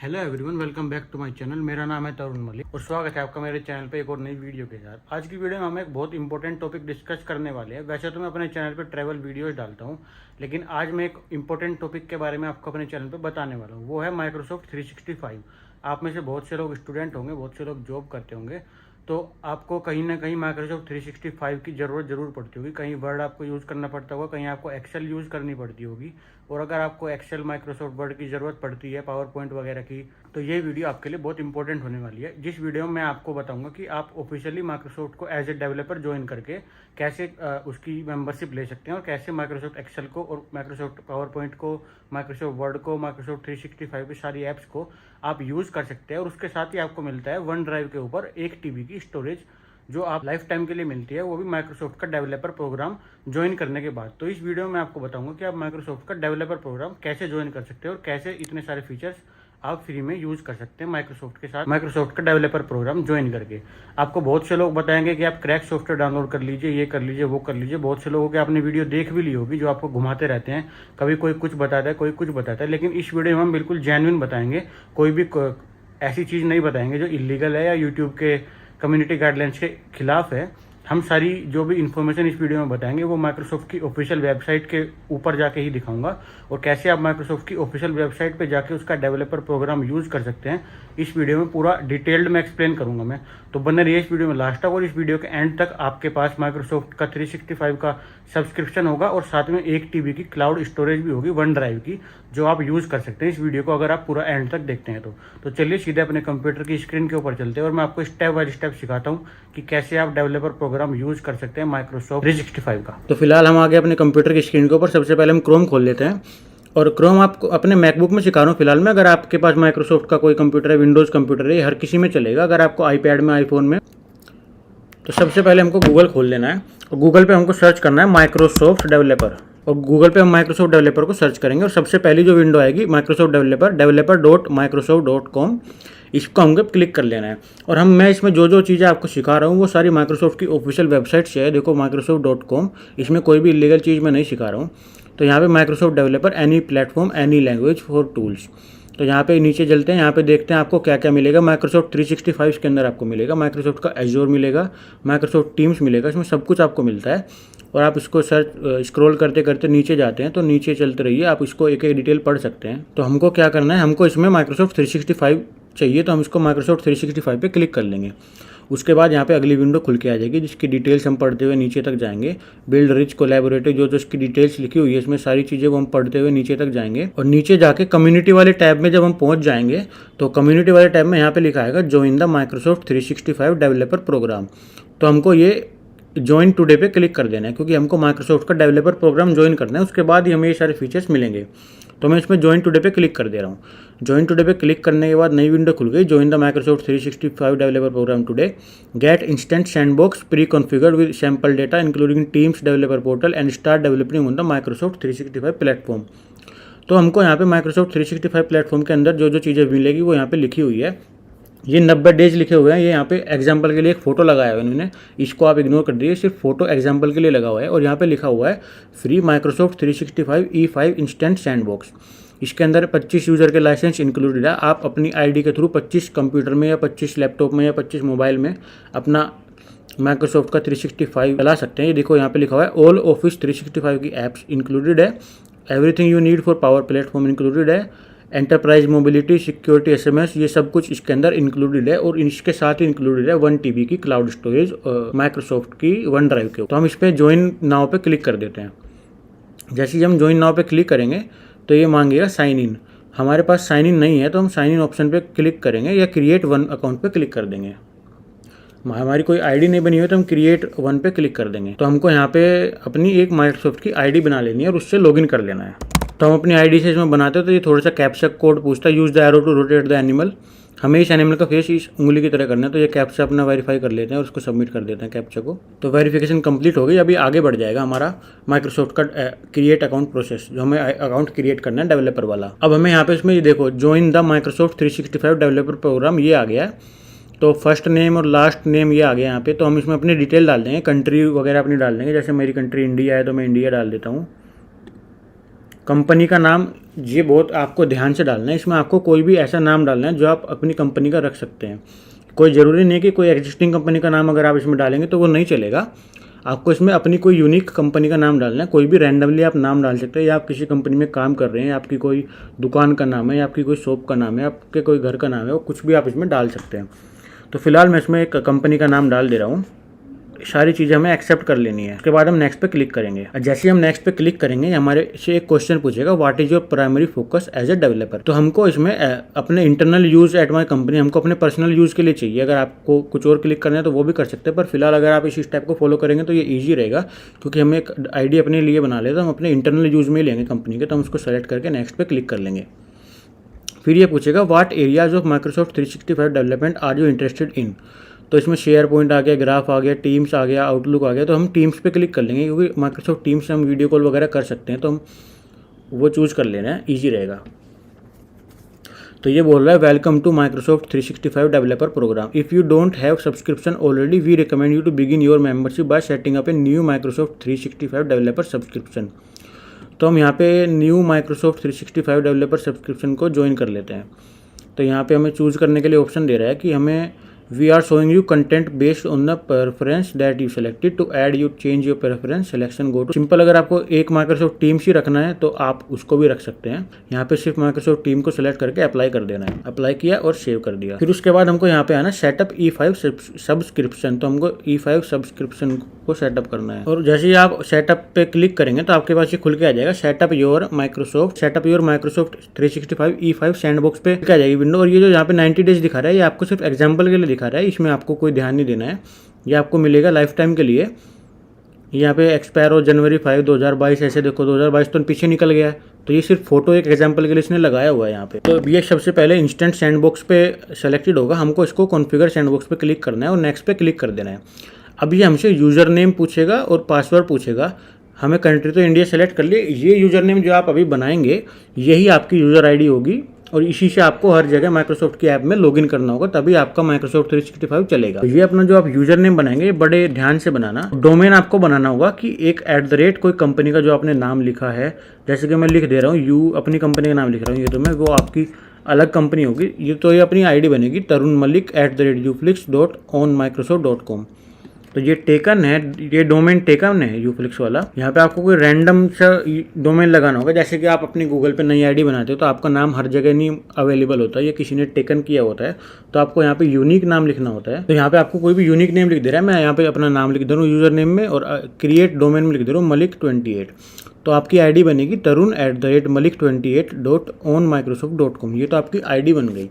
Hello everyone, welcome back to my channel. मेरा नाम है तरुण मलिक और स्वागत है आपका मेरे चैनल पे एक और नई वीडियो के साथ। आज की वीडियो में हम एक बहुत इंपॉर्टेंट टॉपिक डिस्कस करने वाले हैं। वैसे तो मैं अपने चैनल पे ट्रैवल वीडियोस डालता हूं, लेकिन आज मैं एक इंपॉर्टेंट टॉपिक के बारे में आपको अपने चैनल पे बताने वाला हूं। वो है माइक्रोसॉफ्ट 365। आप में से बहुत से लोग स्टूडेंट होंगे, बहुत से लोग जॉब करते होंगे, तो आपको कहीं ना कहीं माइक्रोसॉफ्ट 365 की ज़रूरत ज़रूर पड़ती होगी। कहीं वर्ड आपको यूज़ करना पड़ता होगा, कहीं आपको एक्सेल यूज़ करनी पड़ती होगी। और अगर आपको एक्सेल, माइक्रोसॉफ्ट वर्ड की ज़रूरत पड़ती है, पावर पॉइंट वगैरह की, तो ये वीडियो आपके लिए बहुत इंपॉर्टेंट होने वाली है। जिस वीडियो में मैं आपको बताऊंगा कि आप ऑफिशियली माइक्रोसॉफ्ट को एज ए डेवलपर ज्वाइन करके कैसे उसकी मेंबरशिप ले सकते हैं, और कैसे माइक्रोसॉफ्ट एक्सेल को और माइक्रोसॉफ्ट पावर पॉइंट को, माइक्रोसॉफ्ट वर्ड को, माइक्रोसॉफ्ट 365 की सारी ऐप्स को आप यूज़ कर सकते हैं। और उसके साथ ही आपको मिलता है वन ड्राइव के ऊपर 1 TB की स्टोरेज, जो आप लाइफ टाइम के लिए मिलती है, वो भी माइक्रोसॉफ्ट का डेवलपर प्रोग्राम ज्वाइन करने के बाद। तो इस वीडियो में आपको बताऊंगा कि आप माइक्रोसॉफ्ट का डेवलपर प्रोग्राम कैसे ज्वाइन कर सकते हैं और कैसे इतने सारे फीचर्स आप फ्री में यूज कर सकते हैं माइक्रोसॉफ्ट के साथ, माइक्रोसॉफ्ट का डेवलपर प्रोग्राम ज्वाइन करके। आपको बहुत से लोग बताएंगे कि आप क्रैक सॉफ्टवेयर डाउनलोड कर लीजिए, ये कर लीजिए, वो कर लीजिए। बहुत से लोगों के आपने वीडियो देख भी ली होगी जो आपको घुमाते रहते हैं, कभी कोई कुछ बताता है, कोई कुछ बताता है। लेकिन इस वीडियो में हम बिल्कुल जेन्युइन बताएंगे, कोई भी ऐसी चीज़ नहीं बताएंगे जो इलीगल है या यूट्यूब के कम्युनिटी गाइडलाइंस के खिलाफ है। हम सारी जो भी इन्फॉर्मेशन इस वीडियो में बताएंगे वो माइक्रोसॉफ्ट की ऑफिशियल वेबसाइट के ऊपर जाके ही दिखाऊंगा, और कैसे आप माइक्रोसॉफ्ट की ऑफिशियल वेबसाइट पे जाके उसका डेवलपर प्रोग्राम यूज कर सकते हैं, इस वीडियो में पूरा डिटेल्ड में एक्सप्लेन करूंगा मैं। तो बने रहिए इस वीडियो में लास्ट तक, और इस वीडियो के एंड तक आपके पास माइक्रोसॉफ्ट का 365 का सब्सक्रिप्शन होगा, और साथ में 1 TB की क्लाउड स्टोरेज भी होगी वन ड्राइव की, जो आप यूज़ कर सकते हैं इस वीडियो को अगर आप पूरा एंड तक देखते हैं तो चलिए सीधे अपने कंप्यूटर की स्क्रीन के ऊपर चलते हैं, और मैं आपको स्टेप बाय स्टेप सिखाता हूँ कि कैसे आप डेवलपर प्रोग्राम यूज़ कर सकते हैं माइक्रोसॉफ्ट 365 का। तो फिलहाल हम आगे अपने कंप्यूटर की स्क्रीन के ऊपर। सबसे पहले हम क्रोम खोल लेते हैं, और क्रोम आपको अपने मैकबुक में सिखा रहा हूँ फिलहाल में। अगर आपके पास माइक्रोसॉफ्ट का कोई कंप्यूटर है, विंडोज़ कंप्यूटर है, हर किसी में चलेगा। अगर आपको आईपैड में, आईफोन में, तो सबसे पहले हमको गूगल खोल लेना है, और गूगल पे हमको सर्च करना है माइक्रोसॉफ्ट डेवलपर, और गूगल पे हम माइक्रोसॉफ्ट डेवलपर को सर्च करेंगे, और सबसे पहली जो विंडो आएगी माइक्रोसॉफ्ट developer.microsoft.com, इसको हमको क्लिक कर लेना है। और मैं इसमें जो जो चीज़ें आपको सिखा रहा हूँ वो सारी माइक्रोसॉफ्ट की ऑफिशियल वेबसाइट से है। देखो microsoft.com, इसमें कोई भी इलीगल चीज़ मैं नहीं सिखा रहा हूँ। तो यहाँ पे Microsoft developer, any platform, any language for tools. तो यहाँ पे नीचे चलते हैं, यहाँ पे देखते हैं आपको क्या क्या मिलेगा। माइक्रोसॉफ्ट 365 के अंदर आपको मिलेगा माइक्रोसॉफ्ट का एजोर मिलेगा, माइक्रोसॉफ्ट टीम्स मिलेगा, इसमें सब कुछ आपको मिलता है। और आप इसको स्क्रॉल करते करते नीचे जाते हैं, तो नीचे चलते रहिए, आप इसको एक एक डिटेल पढ़ सकते हैं। तो हमको क्या करना है, हमको इसमें माइक्रोसॉफ्ट 365 चाहिए, तो हम इसको माइक्रोसॉफ्ट 365 पे क्लिक कर लेंगे। उसके बाद यहाँ पे अगली विंडो खुल के आ जाएगी, जिसकी डिटेल्स हम पढ़ते हुए नीचे तक जाएंगे। बिल्ड रिच कोलैबोरेटिव, जो जो इसकी डिटेल्स लिखी हुई है इसमें सारी चीज़ें को हम पढ़ते हुए नीचे तक जाएंगे। और नीचे जाके कम्युनिटी वाले टैब में जब हम पहुँच जाएंगे, तो कम्युनिटी वाले टैब में यहाँ पे लिखा आएगा join the Microsoft 365 developer program. तो हमको ये ज्वाइन टुडे पे क्लिक कर देना है, क्योंकि हमको माइक्रोसॉफ्ट का डेवलपर प्रोग्राम ज्वाइन करना है। उसके बाद ही हमें ये सारे फीचर्स मिलेंगे। तो मैं इसमें ज्वाइन टुडे पे क्लिक कर दे रहा हूँ। ज्वाइन टुडे पे क्लिक करने के बाद नई विंडो खुल गई, join the Microsoft 365 developer program today, get instant sandbox pre configured with sample data including Teams developer portal and start developing on the Microsoft 365 platform. तो हमको यहाँ पे माइक्रोसॉफ्ट 365 प्लेटफॉर्म के अंदर जो जो चीज़ें मिलेगी वो यहाँ पे लिखी हुई है। ये 90 डेज लिखे हुए हैं। ये यहाँ पे एग्जाम्पल के लिए एक फ़ोटो लगाया हुआ है इन्होंने, इसको आप इग्नोर कर दीजिए, सिर्फ फोटो एग्जाम्पल के लिए लगा हुआ है। और यहाँ पे लिखा हुआ है free Microsoft 365 E5 instant sandbox. इसके अंदर 25 यूज़र के लाइसेंस इंक्लूडेड है। आप अपनी आईडी के थ्रू 25 कंप्यूटर में या 25 लैपटॉप में या 25 मोबाइल में अपना माइक्रोसॉफ्ट का 365 चला सकते हैं। ये देखो यहाँ पे लिखा हुआ है ऑल ऑफिस 365 की ऐप्स इंक्लूडेड है, everything you need for power platform included है, एंटरप्राइज मोबिलिटी, सिक्योरिटी, SMS, ये सब कुछ इसके अंदर इंक्लूडेड है। और इसके साथ ही इंक्लूडेड है 1 TB की क्लाउड स्टोरेज माइक्रोसॉफ्ट की वन ड्राइव के। तो हम इस पर ज्वाइन नाउ पे क्लिक कर देते हैं। जैसे ही हम ज्वाइन नाउ पे क्लिक करेंगे तो ये मांगेगा साइन इन। हमारे पास साइन इन नहीं है, तो हम साइन इन ऑप्शन पे क्लिक करेंगे, या क्रिएट वन अकाउंट पे क्लिक कर देंगे। हमारी कोई आईडी नहीं बनी हुई तो हम क्रिएट वन पे क्लिक कर देंगे। तो हमको यहाँ पे अपनी एक माइक्रोसॉफ्ट की आईडी बना लेनी है और उससे लॉगिन कर लेना है। तो हम अपनी आईडी से इसमें बनाते हैं, तो ये थोड़ा सा कैप्चा कोड पूछता है, use the arrow to rotate the animal. हमें इस एनिमल का फेस इस उंगली की तरह करना है, तो ये कैप्चा अपना वेरीफाई कर लेते हैं और उसको सबमिट कर देते हैं कैप्चा को। तो वेरिफिकेशन कंप्लीट हो गई। अभी आगे बढ़ जाएगा हमारा माइक्रोसॉफ्ट का क्रिएट अकाउंट प्रोसेस, जो हमें अकाउंट क्रिएट करना है डेवलपर वाला। अब हमें यहाँ पे इसमें ये देखो join the Microsoft 365 developer program, ये आ गया है। तो फर्स्ट नेम और लास्ट नेम ये आ गया यहाँ पे। तो हम इसमें अपनी डिटेल डाल देंगे, कंट्री वगैरह अपनी डाल देंगे। जैसे मेरी कंट्री इंडिया है तो मैं इंडिया डाल देता हूँ। कंपनी का नाम ये बहुत आपको ध्यान से डालना है। इसमें आपको कोई भी ऐसा नाम डालना है जो आप अपनी कंपनी का रख सकते हैं। कोई ज़रूरी नहीं है कि कोई एग्जिस्टिंग कंपनी का नाम अगर आप इसमें डालेंगे तो वो नहीं चलेगा। आपको इसमें अपनी कोई यूनिक कंपनी का नाम डालना है। कोई भी रैंडमली आप नाम डाल सकते हैं, या आप किसी कंपनी में काम कर रहे हैं, आपकी कोई दुकान का नाम है, या आपकी कोई शॉप का नाम है, आपके कोई घर का नाम है, वो कुछ भी आप इसमें डाल सकते हैं। तो फिलहाल मैं इसमें एक कंपनी का नाम डाल दे रहा हूँ। सारी चीज़ें हमें एक्सेप्ट कर लेनी है। उसके बाद हम नेक्स्ट पे क्लिक करेंगे। जैसे हम नेक्स्ट पे क्लिक करेंगे हमारे से एक क्वेश्चन पूछेगा, what is your primary focus as a developer. तो हमको इसमें अपने internal use at my company, हमको अपने पर्सनल यूज़ के लिए चाहिए। अगर आपको कुछ और क्लिक करना है तो वो भी कर सकते हैं, पर फिलहाल अगर आप इस स्टेप को फॉलो करेंगे तो ये ईजी रहेगा, क्योंकि हम एक आईडी अपने लिए बना लेते हैं, हम अपने इंटरनल यूज़ में लेंगे कंपनी के, तो हम उसको सेलेक्ट करके नेक्स्ट पे क्लिक कर लेंगे। फिर ये पूछेगा, what areas of Microsoft 365 development are you interested in. तो इसमें शेयर पॉइंट आ गया, ग्राफ आ गया, टीम्स आ गया, आउटलुक आ गया। तो हम टीम्स पे क्लिक कर लेंगे, क्योंकि माइक्रोसॉफ्ट टीम्स से हम वीडियो कॉल वगैरह कर सकते हैं, तो हम वो चूज़ कर लेना है, ईजी रहेगा। तो ये बोल रहा है, welcome to Microsoft 365 developer program. If you don't have subscription already we recommend you to begin your membership by setting up a new Microsoft 365 developer subscription. तो हम यहाँ पे न्यू माइक्रोसॉफ्ट 365 डेवलपर सब्सक्रिप्शन को ज्वाइन कर लेते हैं। तो यहाँ पे हमें चूज़ करने के लिए ऑप्शन दे रहा है कि हमें we are showing you content based on the preference that you selected. To add you change your preference selection go to simple. अगर आपको एक माइक्रोसॉफ्ट टीम्स ही रखना है तो आप उसको भी रख सकते हैं। यहाँ पे सिर्फ माइक्रोसॉफ्ट टीम को सिलेक्ट करके अप्लाई कर देना है। अप्लाई किया और सेव कर दिया। फिर उसके बाद हमको यहाँ पे आना सेटअप E5 सब्सक्रिप्शन। तो हमको E5 सब्सक्रिप्शन को सेटअप करना है। और जैसे ही आप सेटअप पे क्लिक करेंगे तो आपके पास ये खुल के आ जाएगा, setup your Microsoft 365 E5 sandbox पे आ जाएगी विंडो। और ये जो यहाँ पे 90 डेज दिखा रहा है, ये आपको सिर्फ एग्जाम्पल के लिए दिखा रहा है, इसमें आपको कोई ध्यान नहीं देना है। ये आपको मिलेगा लाइफ टाइम के लिए। यहाँ पे एक्सपायर हो जनवरी 5 2022, ऐसे देखो 2022 तो पीछे निकल गया है। तो ये सिर्फ फोटो एक एग्जांपल के लिए इसने लगाया हुआ है यहाँ पे। तो ये सबसे पहले इंस्टेंट सैंडबॉक्स पे सेलेक्टेड होगा, हमको इसको कॉन्फ़िगर सैंडबॉक्स पे क्लिक करना है और नेक्स्ट पे क्लिक कर देना है। अब ये हमसे यूज़र नेम पूछेगा और पासवर्ड पूछेगा। हमें कंट्री तो इंडिया सेलेक्ट कर लिए। ये यूज़र नेम जो आप अभी बनाएंगे यही आपकी यूज़र आईडी होगी, और इसी से आपको हर जगह माइक्रोसॉफ्ट की ऐप में लॉगिन करना होगा, तभी आपका माइक्रोसॉफ्ट 365 चलेगा। तो ये अपना जो आप यूजर नेम बनाएंगे बड़े ध्यान से बनाना। डोमेन आपको बनाना होगा कि एक @ कोई कंपनी का जो आपने नाम लिखा है, जैसे कि मैं लिख दे रहा हूँ यू, अपनी कंपनी का नाम लिख रहा हूँ, ये तो मैं, वो आपकी अलग कंपनी होगी। ये तो ये अपनी आईडी बनेगी तरुण मलिक @uflix.onmicrosoft.com। तो ये टेकन है, ये डोमेन टेकन है यूफ्लिक्स वाला। यहाँ पे आपको कोई रैंडम सा डोमेन लगाना होगा। जैसे कि आप अपनी गूगल पे नई आईडी बनाते हो तो आपका नाम हर जगह नहीं अवेलेबल होता है, ये किसी ने टेकन किया होता है, तो आपको यहाँ पे यूनिक नाम लिखना होता है। तो यहाँ पे आपको कोई भी यूनिक नेम लिख दे रहा है। मैं यहाँ पे अपना नाम लिख दे रहा हूँ यूज़र नेम में, और क्रिएट डोमेन में लिख दे रहा हूँ मलिक 28। तो आपकी आईडी बनेगी तरुण @malik28.onmicrosoft.com। ये तो आपकी आईडी बन गई।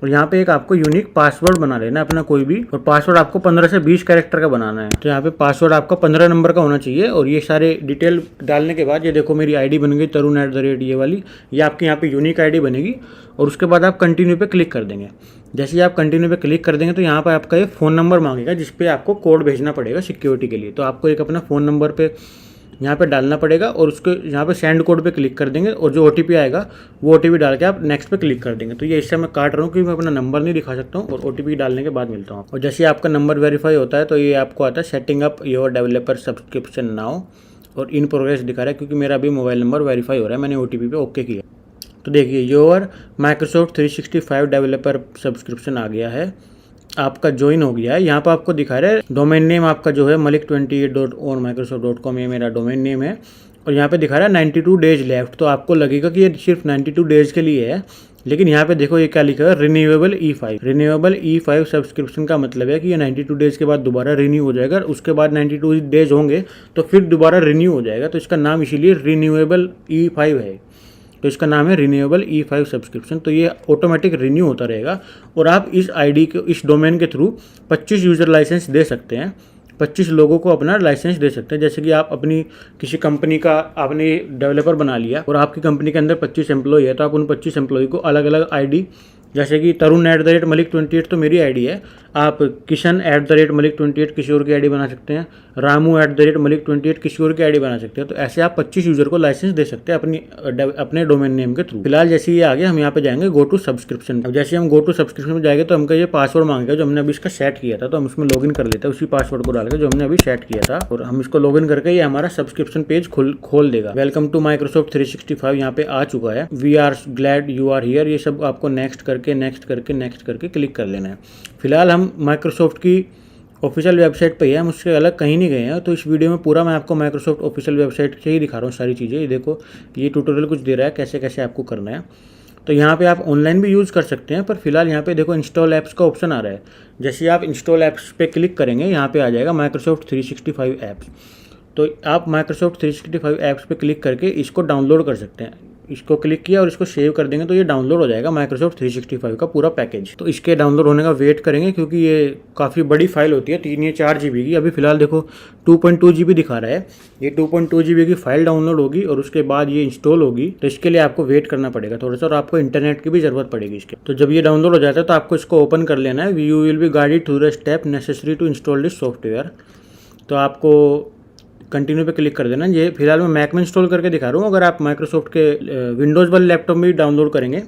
और यहाँ पे एक आपको यूनिक पासवर्ड बना लेना है अपना कोई भी, और पासवर्ड आपको 15 से 20 कैरेक्टर का बनाना है। तो यहाँ पे पासवर्ड आपका 15 नंबर का होना चाहिए। और ये सारे डिटेल डालने के बाद ये देखो मेरी आईडी बन गई तरुण @ ये वाली, ये आपकी यहाँ पे यूनिक आईडी बनेगी। और उसके बाद आप कंटिन्यू पे क्लिक कर देंगे। जैसे ही आप कंटिन्यू पे क्लिक कर देंगे तो यहाँ पर आपका ये फ़ोन नंबर मांगेगा, जिसपे आपको कोड भेजना पड़ेगा सिक्योरिटी के लिए। तो आपको एक अपना फ़ोन नंबर पे यहाँ पे डालना पड़ेगा, और उसको यहाँ पे सेंड कोड पे क्लिक कर देंगे, और जो OTP आएगा वो OTP डाल के आप नेक्स्ट पे क्लिक कर देंगे। तो ये इससे मैं काट रहा हूँ क्योंकि मैं अपना नंबर नहीं दिखा सकता हूँ, और OTP डालने के बाद मिलता हूँ। और जैसे आपका नंबर वेरीफाई होता है तो ये आपको आता है setting up your developer subscription now, और इन प्रोग्रेस दिखा रहा है क्योंकि मेरा अभी मोबाइल नंबर वेरीफाई हो रहा है, मैंने OTP पे ओके किया। तो देखिए योर माइक्रोसॉफ्ट 365 डेवलपर सब्सक्रिप्शन आ गया है, आपका ज्वाइन हो गया है। यहाँ पर आपको दिखा रहा है डोमेन नेम आपका जो है malik28.onmicrosoft.com, ये मेरा डोमेन नेम है। और यहाँ पे दिखा रहा है 92 डेज लेफ्ट। तो आपको लगेगा कि ये सिर्फ 92 डेज के लिए है, लेकिन यहाँ पे देखो ये क्या लिखा है, रिन्यूएबल E5 सब्सक्रिप्शन का मतलब है कि ये 92 डेज के बाद दोबारा रिन्यू हो जाएगा। उसके बाद 92 डेज होंगे तो फिर दोबारा रिन्यू हो जाएगा। तो इसका नाम इसीलिए रिन्यूएबल E5 है। तो इसका नाम है रिन्यूएबल E5 सब्सक्रिप्शन। तो ये ऑटोमेटिक रिन्यू होता रहेगा, और आप इस आईडी के, इस डोमेन के थ्रू 25 यूज़र लाइसेंस दे सकते हैं। 25 लोगों को अपना लाइसेंस दे सकते हैं। जैसे कि आप अपनी किसी कंपनी का आपने डेवलपर बना लिया और आपकी कंपनी के अंदर 25 एम्प्लॉय है, तो आप उन 25 एम्प्लॉय को अलग अलग आईडी जैसे कि तरुण@malik28 तो मेरी आईडी है, आप किशन@malik28 किसी और की आईडी बना सकते हैं, रामू@malik28 किसी और की आईडी बना सकते हैं। तो ऐसे आप 25 यूजर को लाइसेंस दे सकते हैं अपने डोमेन नेम के थ्रू। फिलहाल जैसे ये आ गया, हम यहाँ पे जाएंगे गो टू सब्सक्रिप्शन। अब जैसे हम गो टू सब्सक्रिप्शन में जाएंगे तो हमको ये पासवर्ड मांगेगा जो हमने अभी इसका सेट किया था, तो हम उसमें लॉगिन कर लेते हैं उसी पासवर्ड को डाल के जो हमने अभी सेट किया था, और हम इसको लॉगिन करके ये हमारा सब्सक्रिप्शन पेज खोल देगा। वेलकम टू माइक्रोसॉफ्ट 365 यहाँ पे आ चुका है। We are glad you are here, ये सब आपको नेक्स्ट करके क्लिक कर लेना है। फिलहाल हम माइक्रोसॉफ्ट की ऑफिशियल वेबसाइट पे ही है, हम उससे अलग कहीं नहीं गए हैं। तो इस वीडियो में पूरा मैं आपको माइक्रोसॉफ्ट ऑफिशियल वेबसाइट से ही दिखा रहा हूँ सारी चीज़ें। ये देखो, ये ट्यूटोरियल कुछ दे रहा है कैसे कैसे आपको करना है। तो यहाँ पे आप ऑनलाइन भी यूज़ कर सकते हैं, पर फिलहाल यहाँ पे देखो इंस्टॉल ऐप्स का ऑप्शन आ रहा है। जैसे आप इंस्टॉल ऐप्स पे क्लिक करेंगे, यहाँ पे आ जाएगा माइक्रोसॉफ्ट 365 ऐप्स। तो आप माइक्रोसॉफ्ट 365 ऐप्स पे क्लिक करके इसको डाउनलोड कर सकते हैं। इसको क्लिक किया और इसको सेव कर देंगे तो ये डाउनलोड हो जाएगा माइक्रोसॉफ्ट 365 का पूरा पैकेज। तो इसके डाउनलोड होने का वेट करेंगे, क्योंकि ये काफ़ी बड़ी फाइल होती है, 3 या 4 GB की। अभी फिलहाल देखो 2.2 GB दिखा रहा है। ये 2.2 GB की फाइल डाउनलोड होगी और उसके बाद ये इंस्टॉल होगी। तो इसके लिए आपको वेट करना पड़ेगा थोड़ा सा, और आपको इंटरनेट की भी ज़रूरत पड़ेगी इसके। तो जब ये डाउनलोड हो जाता है तो आपको इसको ओपन कर लेना है। You will be guided through the step necessary to install this software. तो आपको कंटिन्यू पे क्लिक कर देना। ये फिलहाल मैं मैक में इंस्टॉल करके दिखा रहा हूँ। अगर आप माइक्रोसॉफ्ट के विंडोज़ वाले लैपटॉप में भी डाउनलोड करेंगे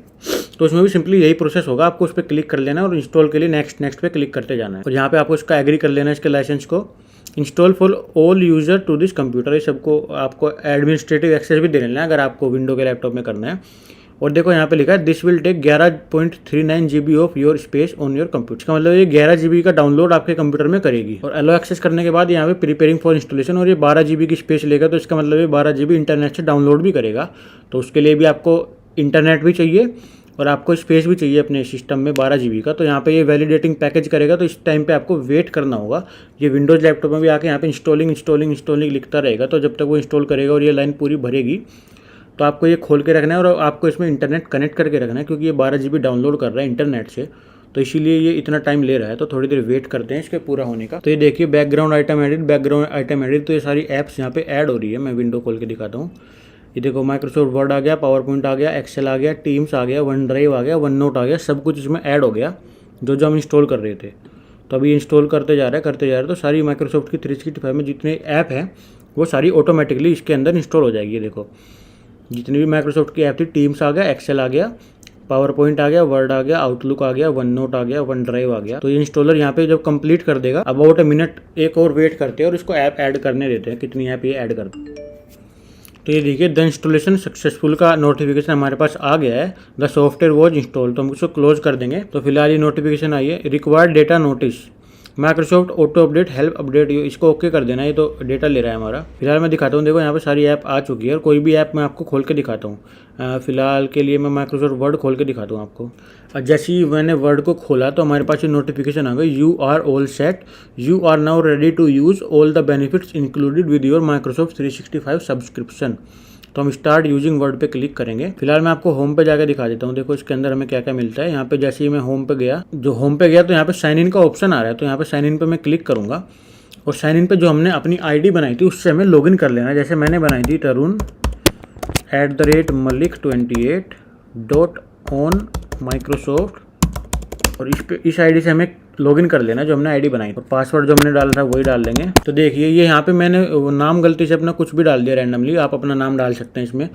तो उसमें भी सिंपली यही प्रोसेस होगा। आपको उस पर क्लिक कर लेना है और इंस्टॉल के लिए नेक्स्ट पे क्लिक करते जाना है। और यहाँ पे आपको इसका एग्री कर लेना है, इसके लाइसेंस को। Install for all user to this computer, ये सबको आपको एडमिनिस्ट्रेटिव एक्सेस भी दे लेना है अगर आपको विंडो के लैपटॉप में करना है। और देखो यहाँ पे लिखा है this will take 11.39 GB of your space on your computer. इसका मतलब ये 11 GB का डाउनलोड आपके कंप्यूटर में करेगी। और अलो एक्सेस करने के बाद यहाँ पे प्रिपेयरिंग फॉर इंस्टॉलेशन, और ये 12 GB की स्पेस लेगा। तो इसका मतलब ये 12 GB इंटरनेट से डाउनलोड भी करेगा। तो उसके लिए भी आपको इंटरनेट भी चाहिए और आपको स्पेस भी चाहिए अपने सिस्टम में 12 GB का। तो यहाँ पे ये वैलिडेटिंग पैकेज करेगा, तो इस टाइम पे आपको वेट करना होगा। ये विंडोज़ लैपटॉप में भी आके यहाँ पे इंस्टॉलिंग लिखता रहेगा। तो जब तक वो इंस्टॉल करेगा और ये लाइन पूरी भरेगी तो आपको ये खोल के रखना है, और आपको इसमें इंटरनेट कनेक्ट करके रखना है, क्योंकि ये 12 GB डाउनलोड कर रहा है इंटरनेट से। तो इसीलिए ये इतना टाइम ले रहा है। तो थोड़ी देर वेट करते हैं इसके पूरा होने का। तो ये देखिए बैकग्राउंड आइटम एडिट, तो ये सारी ऐप्स यहाँ पे ऐड हो रही है। मैं विंडो खोल के दिखाता हूँ। ये देखो माइक्रोसॉफ्ट वर्ड आ गया, पावर पॉइंट आ गया, एक्सेल आ गया, टीम्स आ गया, वन ड्राइव आ गया, वन नोट आ गया, सब कुछ इसमें ऐड हो गया जो हम इंस्टॉल कर रहे थे। तो अभी इंस्टॉल करते जा रहे हैं। तो सारी माइक्रोसॉफ्ट की 365 में जितने ऐप हैं वो सारी ऑटोमेटिकली इसके अंदर इंस्टॉल हो जाएगी। ये देखो जितनी भी माइक्रोसॉफ्ट की ऐप थी, टीम्स आ गया, एक्सेल आ गया, पावर पॉइंट आ गया, वर्ड आ गया, आउटलुक आ गया, वन नोट आ गया, वन ड्राइव आ गया। तो ये इंस्टॉलर यहाँ पे जब कंप्लीट कर देगा, अबाउट अ मिनट एक और वेट करते हैं और इसको ऐप ऐड करने देते हैं, कितनी ऐप ये ऐड करते हैं। तो ये देखिए द इंस्टॉलेशन सक्सेसफुल का नोटिफिकेशन हमारे पास आ गया है। द सॉफ्टवेयर वॉज इंस्टॉल, तो हम उसको क्लोज कर देंगे। तो फिलहाल ये नोटिफिकेशन आई है, required data notice Microsoft auto update help update you, इसको ओके कर देना। ये तो डेटा ले रहा है हमारा। फिलहाल मैं दिखाता हूँ, देखो यहाँ पे सारी ऐप आ चुकी है, और कोई भी ऐप मैं आपको खोल के दिखाता हूँ। फिलहाल के लिए मैं माइक्रोसॉफ्ट वर्ड खोल के दिखाता हूँ आपको। जैसे ही मैंने वर्ड को खोला तो हमारे पास ये नोटिफिकेशन आ गई, you are all set, you are now ready to use all the benefits included with your Microsoft 365 subscription. तो हम स्टार्ट यूजिंग वर्ड पे क्लिक करेंगे। फिलहाल मैं आपको होम पे जाकर दिखा देता हूँ। देखो इसके अंदर हमें क्या क्या मिलता है। यहाँ पे जैसे ही मैं होम पे गया तो यहाँ पे साइन इन का ऑप्शन आ रहा है। तो यहाँ पे साइन इन पे मैं क्लिक करूँगा, और साइन इन पे जो हमने अपनी आईडी बनाई थी उससे हमें लॉगिन कर लेना है। जैसे मैंने बनाई थी tarun@malik28.on-microsoft, और इस आईडी से हमें लॉगिन कर लेना जो हमने आईडी बनाई, और पासवर्ड जो हमने डाला था वही डाल देंगे। तो देखिए ये यहाँ पे मैंने नाम गलती से अपना कुछ भी डाल दिया रैंडमली, आप अपना नाम डाल सकते हैं इसमें।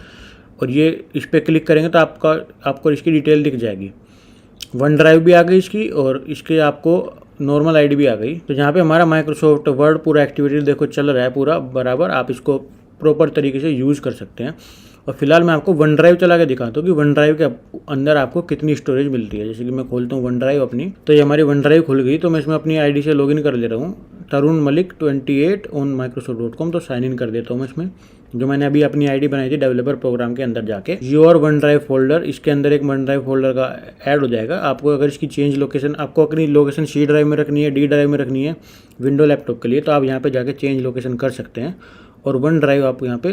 और ये इस पर क्लिक करेंगे तो आपको इसकी डिटेल दिख जाएगी। वन ड्राइव भी आ गई इसकी, और इसके आपको नॉर्मल आईडी भी आ गई। तो यहाँ पे हमारा माइक्रोसॉफ्ट वर्ड पूरा एक्टिविटी देखो चल रहा है पूरा बराबर। आप इसको प्रॉपर तरीके से यूज़ कर सकते हैं। और फिलहाल मैं आपको वन ड्राइव चला के दिखाता हूँ कि वन ड्राइव के अंदर आपको कितनी स्टोरेज मिलती है। जैसे कि मैं खोलता हूँ वन ड्राइव अपनी, तो ये हमारी वन ड्राइव खुल गई। तो मैं इसमें अपनी आईडी से लॉगिन कर ले रहा हूँ, tarunmalik28on-microsoft.com। तो साइन इन कर देता हूँ मैं इसमें, जो मैंने अभी अपनी आईडी बनाई थी डेवलपर प्रोग्राम के अंदर जाके। योर वन ड्राइव फोल्डर, इसके अंदर एक वन ड्राइव फोल्डर का ऐड हो जाएगा। आपको अगर इसकी चेंज लोकेशन, आपको अपनी लोकेशन सी ड्राइव में रखनी है, डी ड्राइव में रखनी है विंडो लैपटॉप के लिए, तो आप यहाँ पे जाके चेंज लोकेशन कर सकते हैं। और वन ड्राइव आप यहाँ पे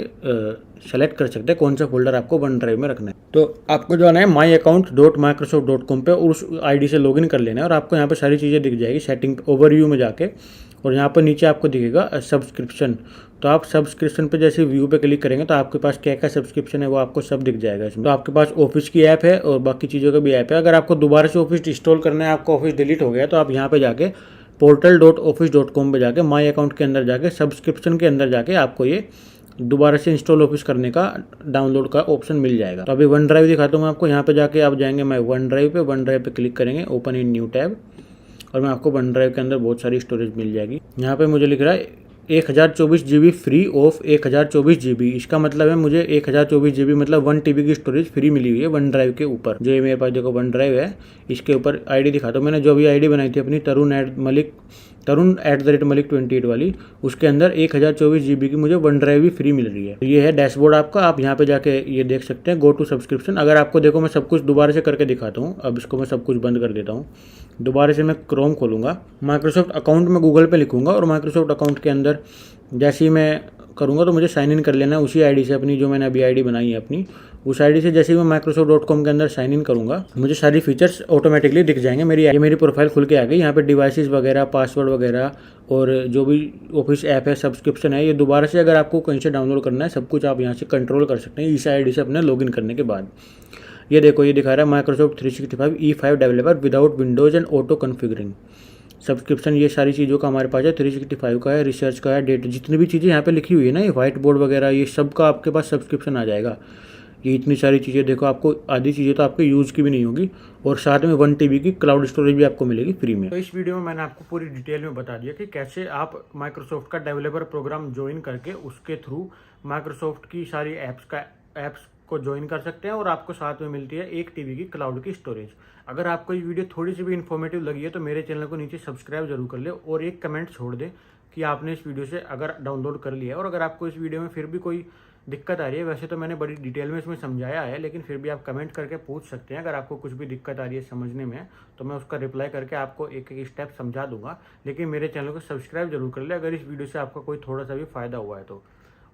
सेलेक्ट कर सकते हैं कौन सा फोल्डर आपको वन ड्राइव में रखना है। तो आपको जो है myaccount.microsoft.com पे और उस आईडी से लॉगिन कर लेना है, और आपको यहाँ पे सारी चीज़ें दिख जाएगी सेटिंग ओवरव्यू में जाके। और यहाँ पर नीचे आपको दिखेगा सब्सक्रिप्शन। तो आप सब्सक्रिप्शन पे जैसे व्यू पे क्लिक करेंगे तो आपके पास क्या क्या सब्सक्रिप्शन है वो आपको सब दिख जाएगा इसमें। तो आपके पास ऑफिस की ऐप है और बाकी चीज़ों का भी ऐप है। अगर आपको दोबारा से ऑफिस इंस्टॉल करना है, आपका ऑफिस डिलीट हो गया, तो आप यहाँ पे जाके portal.office.com पे जाके माई अकाउंट के अंदर जाके सब्सक्रिप्शन के अंदर जाके आपको ये दोबारा से इंस्टॉल ऑफिस करने का डाउनलोड का ऑप्शन मिल जाएगा। तो अभी वन ड्राइव दिखाता हूँ मैं आपको। यहाँ पे जाके आप जाएंगे मैं वन ड्राइव पे क्लिक करेंगे, ओपन इन न्यू टैब, और मैं आपको वन ड्राइव के अंदर बहुत सारी स्टोरेज मिल जाएगी। यहाँ पे मुझे लिख रहा है 1024 GB फ्री ऑफ 1024 GB। इसका मतलब है मुझे 1024 GB मतलब 1 TB की स्टोरेज फ्री मिली हुई है वन ड्राइव के ऊपर। जो ये मेरे पास देखो वन ड्राइव है, इसके ऊपर आईडी दिखाता हूँ। मैंने जो भी आईडी बनाई थी अपनी तरुण@malik28 वाली, उसके अंदर 1024 GB की मुझे वन ड्राइव भी फ्री मिल रही है। तो ये है डैशबोर्ड आपका, आप यहाँ पे जाके ये देख सकते हैं गो टू सब्सक्रिप्शन। अगर आपको देखो मैं सब कुछ दोबारा से करके दिखाता हूँ। अब इसको मैं सब कुछ बंद कर देता हूँ। दोबारा से मैं क्रोम खोलूँगा, माइक्रोसॉफ्ट अकाउंट में गूगल पे लिखूँगा और माइक्रोसॉफ्ट अकाउंट के अंदर जैसे ही मैं करूँगा तो मुझे साइन इन कर लेना है उसी आईडी से अपनी, जो मैंने अभी आईडी बनाई है अपनी, उस आईडी से। जैसे ही मैं microsoft.com के अंदर साइन इन करूँगा मुझे सारी फीचर्स ऑटोमेटिकली दिख जाएंगे। मेरी प्रोफाइल खुल के आ गई। यहाँ पे डिवाइसेस वगैरह, पासवर्ड वगैरह और जो भी ऑफिस ऐप है, सब्सक्रिप्शन है, ये दोबारा से अगर आपको कहीं से डाउनलोड करना है सब कुछ आप यहाँ से कंट्रोल कर सकते हैं इस आईडी से अपने लॉगिन करने के बाद। ये देखो ये दिखा रहा है Microsoft 365 E5 developer without Windows and auto configuring subscription. ये सारी चीज़ों का हमारे पास है, 365 का है, रिसर्च का है, डेटा, जितनी भी चीज़ें यहाँ पे लिखी हुई है ना, ये व्हाइट बोर्ड वगैरह, ये सब का आपके पास सब्सक्रिप्शन आ जाएगा। ये इतनी सारी चीज़ें देखो, आपको आधी चीज़ें तो आपके यूज़ की भी नहीं होगी, और साथ में 1 TB की क्लाउड स्टोरेज भी आपको मिलेगी फ्री में। तो इस वीडियो में मैंने आपको पूरी डिटेल में बता दिया कि कैसे आप माइक्रोसॉफ्ट का डेवलपर प्रोग्राम ज्वाइन करके उसके थ्रू माइक्रोसॉफ्ट की सारी ऐप्स को ज्वाइन कर सकते हैं, और आपको साथ में मिलती है 1 TB की क्लाउड की स्टोरेज। अगर आपको ये वीडियो थोड़ी सी भी इन्फॉर्मेटिव लगी है तो मेरे चैनल को नीचे सब्सक्राइब जरूर कर ले और एक कमेंट छोड़ दे कि आपने इस वीडियो से अगर डाउनलोड कर लिया है। और अगर आपको इस वीडियो में फिर भी कोई दिक्कत आ रही है, वैसे तो मैंने बड़ी डिटेल में इसमें समझाया है, लेकिन फिर भी आप कमेंट करके पूछ सकते हैं। अगर आपको कुछ भी दिक्कत आ रही है समझने में तो मैं उसका रिप्लाई करके आपको एक एक स्टेप समझा दूंगा। लेकिन मेरे चैनल को सब्सक्राइब जरूर कर ले अगर इस वीडियो से आपका कोई थोड़ा सा भी फायदा हुआ है तो।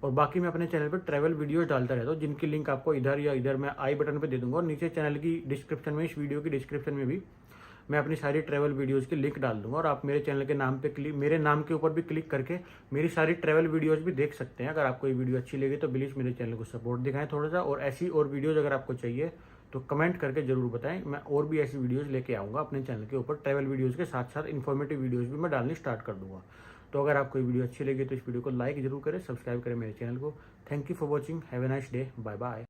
और बाकी मैं अपने चैनल पर ट्रैवल वीडियोस डालता रहता हूँ, जिनकी लिंक आपको इधर या इधर मैं आई बटन पे दे दूंगा, और नीचे चैनल की डिस्क्रिप्शन में, इस वीडियो की डिस्क्रिप्शन में भी मैं अपनी सारी ट्रैवल वीडियोस की लिंक डाल दूंगा, और आप मेरे चैनल के नाम पे मेरे नाम के ऊपर भी क्लिक करके मेरी सारी ट्रैवल वीडियोस भी देख सकते हैं। अगर आपको ये वीडियो अच्छी लगी तो प्लीज़ मेरे चैनल को सपोर्ट दिखाएं थोड़ा सा, और ऐसी और वीडियोज़ अगर आपको चाहिए तो कमेंट करके जरूर बताएं। मैं और भी ऐसी वीडियोज़ लेके आऊँगा अपने चैनल के ऊपर। ट्रैवल वीडियोज़ के साथ साथ इन्फॉर्मेटिव वीडियोज़ भी मैं डालनी स्टार्ट कर दूँगा। तो अगर आपको ये वीडियो अच्छी लगी तो इस वीडियो को लाइक जरूर करें, सब्सक्राइब करें मेरे चैनल को। Thank you for watching, have a nice day, bye bye.